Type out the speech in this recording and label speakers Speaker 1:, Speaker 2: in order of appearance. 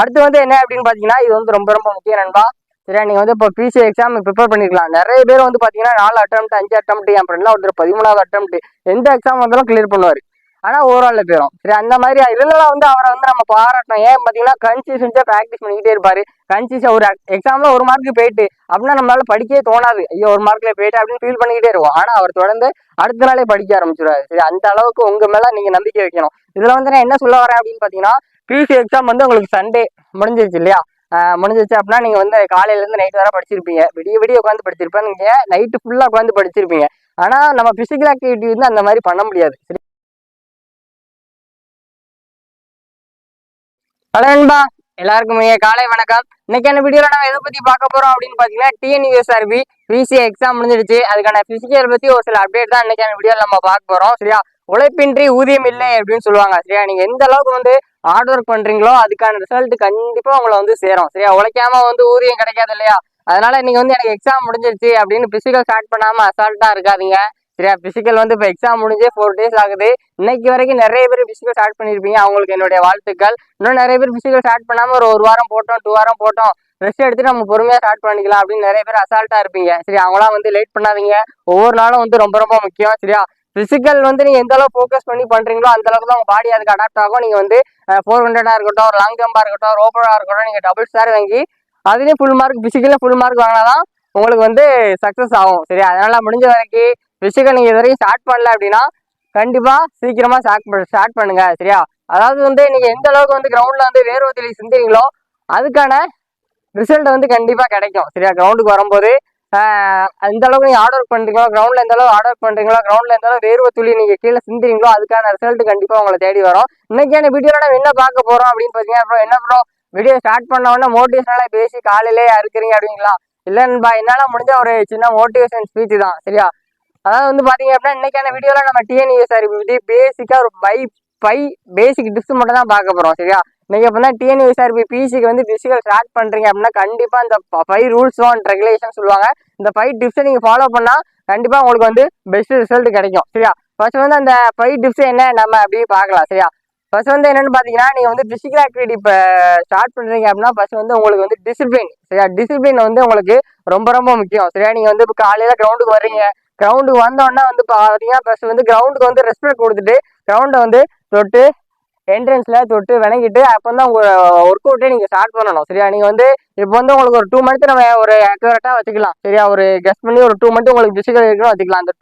Speaker 1: அடுத்து வந்து என்ன அப்படின்னு பாத்தீங்கன்னா இது வந்து ரொம்ப ரொம்ப முக்கியம் நண்பா. சரியா, நீங்க வந்து இப்போ பிசி எக்ஸாம் ப்ரிப்பேர் பண்ணிக்கலாம். நிறைய பேர் வந்து பாத்தீங்கன்னா 4 அட்டம் 5 அட்டம் என் ஃப்ரெண்ட்லாம் ஒருத்தர் 13வது அட்டம் எந்த எக்ஸாம் வந்தாலும் கிளியர் பண்ணுவாரு. ஆனா ஓவரால்ல போயிடும். சரி, அந்த மாதிரி இதெல்லாம் வந்து அவரை வந்து நம்ம பாராட்டணும். ஏன் பாத்தீங்கன்னா கன்சிஸ்டன்ஸா ப்ராக்டிஸ் பண்ணிக்கிட்டே இருப்பாரு. கன்சிஸ்டா ஒரு எக்ஸாம்ல 1 மார்க்கு போயிட்டு அப்படின்னா நம்மளால படிக்கவே தோணாது. ஐயோ 1 மார்க்ல போயிட்டு அப்படின்னு ஃபீல் பண்ணிக்கிட்டே இருக்கும். ஆனா அவர் தொடர்ந்து அடுத்த நாளே படிக்க ஆரம்பிச்சிருவாரு. சரி, அந்த அளவுக்கு உங்க மேல நீங்க நம்பிக்கை வைக்கணும். இதுல வந்து நான் என்ன சொல்ல வரேன் அப்படின்னு பாத்தீங்கன்னா, பிசி எக்ஸாம் வந்து உங்களுக்கு சண்டே முடிஞ்சிருச்சு இல்லையா? முடிஞ்சிச்சு அப்படின்னா நீங்க வந்து காலையில இருந்து நைட் வரை படிச்சிருப்பீங்க. விடிய விடிய உட்காந்து படிச்சிருப்பேன். நீங்க நைட்டு ஃபுல்லா உட்காந்து படிச்சிருப்பீங்க. ஆனா நம்ம பிசிக்கல் ஆக்டிவிட்டி வந்து அந்த மாதிரி பண்ண முடியாது. சரி, ஹலோ நண்பா, எல்லாருக்கும் காலை வணக்கம். இன்னைக்கு என்ன வீடியோல நம்ம எதை பத்தி பார்க்க போறோம் அப்படின்னு பாத்தீங்கன்னா, டிஎன்யூஎஸ்ஆர்பி பிசி எக்ஸாம் முடிஞ்சிருச்சு. அதுக்கான பிசிக்கல் பத்தி ஒரு சில அப்டேட் தான் இன்னைக்கான வீடியோல நம்ம பார்க்க போறோம். சரியா, உழைப்பின்றி ஊதியம் இல்லை அப்படின்னு சொல்லுவாங்க. சரியா, நீங்க எந்த அளவுக்கு வந்து ஹார்ட் ஒர்க் பண்றீங்களோ அதுக்கான ரிசல்ட் கண்டிப்பா உங்களை வந்து சேரும். சரியா, உழைக்காம வந்து ஊதியம் கிடைக்காது இல்லையா? அதனால நீங்க வந்து எனக்கு எக்ஸாம் முடிஞ்சிருச்சு அப்படின்னு பிசிக்கல் ஸ்டார்ட் பண்ணாம அசால்ட்டா இருக்காதீங்க. சரியா, பிசிக்கல் வந்து இப்போ எக்ஸாம் முடிஞ்சே 4 days ஆகுது. இன்னைக்கு வரைக்கும் நிறைய பேர் பிசிக்கல் ஸ்டார்ட் பண்ணியிருப்பீங்க. அவங்களுக்கு என்னுடைய வாழ்த்துக்கள். இன்னும் நிறைய பேர் பிசிக்கல் ஸ்டார்ட் பண்ணாம ஒரு வாரம் போட்டோம் 2 வாரம் போட்டோம் ரெஸ்ட் எடுத்துட்டு நம்ம பொறுமையா ஸ்டார்ட் பண்ணிக்கலாம் அப்படின்னு நிறைய பேர் அசால்ட்டா இருப்பீங்க. சரி, அவங்களாம் வந்து லேட் பண்ணாதீங்க. ஒவ்வொரு நாளும் வந்து ரொம்ப ரொம்ப முக்கியம். சரியா, பிசிக்கல் வந்து நீங்க எந்த அளவுக்கு ஃபோக்கஸ் பண்ணி பண்றீங்களோ அந்த அளவுக்கு தான் உங்க பாடி அதுக்கு அடாப்ட் ஆகும். நீங்க வந்து 400 இருக்கட்டும், ஒரு லாங் ஜம்பா இருக்கட்டும், ரோபோவா இருக்கட்டும், நீங்க டபுள் ஸ்டார் வாங்கி அதுலேயும் ஃபுல் மார்க் பிசிக்கல்ல ஃபுல் மார்க் வாங்கினாதான் உங்களுக்கு வந்து சக்சஸ் ஆகும். சரி, அதனால முடிஞ்ச வரைக்கும் பிசிக்கல் நீங்க இது வரைக்கும் ஸ்டார்ட் பண்ணல அப்படின்னா கண்டிப்பா சீக்கிரமா ஸ்டார்ட் பண்ணுங்க. சரியா, அதாவது வந்து நீங்க எந்த அளவுக்கு வந்து கிரவுண்ட்ல வந்து வேர்வை துளி சிந்துறீங்களோ அதுக்கான ரிசல்ட் வந்து கண்டிப்பா கிடைக்கும். சரியா, கிரவுண்டுக்கு வரும்போது எந்த அளவுக்கு நீங்க ஹார்ட் ஒர்க் பண்றீங்களோ, கிரவுண்ட்ல எந்த அளவுக்கு ஹார்ட் ஒர்க் பண்றீங்களோ, கிரவுண்ட்ல எந்த அளவுக்கு வேர்வை துளி நீங்க கீழே சிந்துறீங்களோ அதுக்கான ரிசல்ட் கண்டிப்பா உங்களை தேடி வரும். இன்னைக்கான வீடியோல நம்ம என்ன பார்க்க போறோம் அப்படின்னு பாத்தீங்கன்னா, அப்புறம் என்ன ப்ரோ வீடியோ ஸ்டார்ட் பண்ண உடனே மோட்டிவேஷனலா பேசி காலையிலே இருக்கிறீங்க அப்படிங்களா? இல்ல நண்பா, என்னால முடிஞ்ச ஒரு சின்ன மோட்டிவேஷன் ஸ்பீச் தான். சரியா, அதாவது வந்து பாத்தீங்க அப்படின்னா இன்னைக்கான வீடியோல நம்ம டிஎன்யூஎஸ்ஆர்பி பத்தி பேசிக்கா ஒரு 5 பேசிக் டிப்ஸ் மட்டும் தான் பார்க்க போறோம். சரியா, நீங்க இப்போ டிஎன்யூஎஸ்ஆர்பி பிசிக்கு வந்து பிசிக்கல் ஸ்டார்ட் பண்றீங்க அப்படின்னா கண்டிப்பா இந்த 5 ரூல்ஸ் அண்ட் ரெகுலேஷன் சொல்லுவாங்க. இந்த 5 டிப்ஸை நீங்க ஃபாலோ பண்ணா கண்டிப்பா உங்களுக்கு வந்து பெஸ்ட் ரிசல்ட் கிடைக்கும். சரியா, ஃபர்ஸ்ட் வந்து அந்த 5 டிப்ஸ் என்ன நம்ம அப்படியே பார்க்கலாம். சரியா, ஃபர்ஸ்ட் வந்து என்னன்னு பாத்தீங்கன்னா, நீங்க வந்து பிசிக்கல் ஆக்டிவிட்டி இப்போ ஸ்டார்ட் பண்றீங்க அப்படின்னா ஃபர்ஸ்ட் வந்து உங்களுக்கு வந்து டிசிப்ளின். சரியா, டிசிப்ளின் வந்து உங்களுக்கு ரொம்ப ரொம்ப முக்கியம். சரியா, நீங்க வந்து இப்போ காலையில கிரவுண்டுக்கு வர்றீங்க. கிரவுண்டுக்கு வந்தோன்னா வந்து பாத்தீங்கன்னா ஃபர்ஸ்ட் வந்து கிரவுண்டுக்கு வந்து ரெஸ்பெக்ட் கொடுத்துட்டு கிரவுண்டை வந்து தொட்டு என்ட்ரன்ஸ்ல தொட்டு விளங்கிட்டு அப்போ தான் உங்க ஒர்க் அவுட்டே நீங்க ஸ்டார்ட் பண்ணணும். சரியா, நீங்க வந்து இப்போ வந்து உங்களுக்கு ஒரு 2 மந்த் நம்ம ஒரு அக்யூரேட்டா வச்சுக்கலாம். சரியா, ஒரு கெஸ்ட் பண்ணி ஒரு 2 மந்த் உங்களுக்கு பிசிக்கல் இருக்கணும் வச்சுக்கலாம். அந்த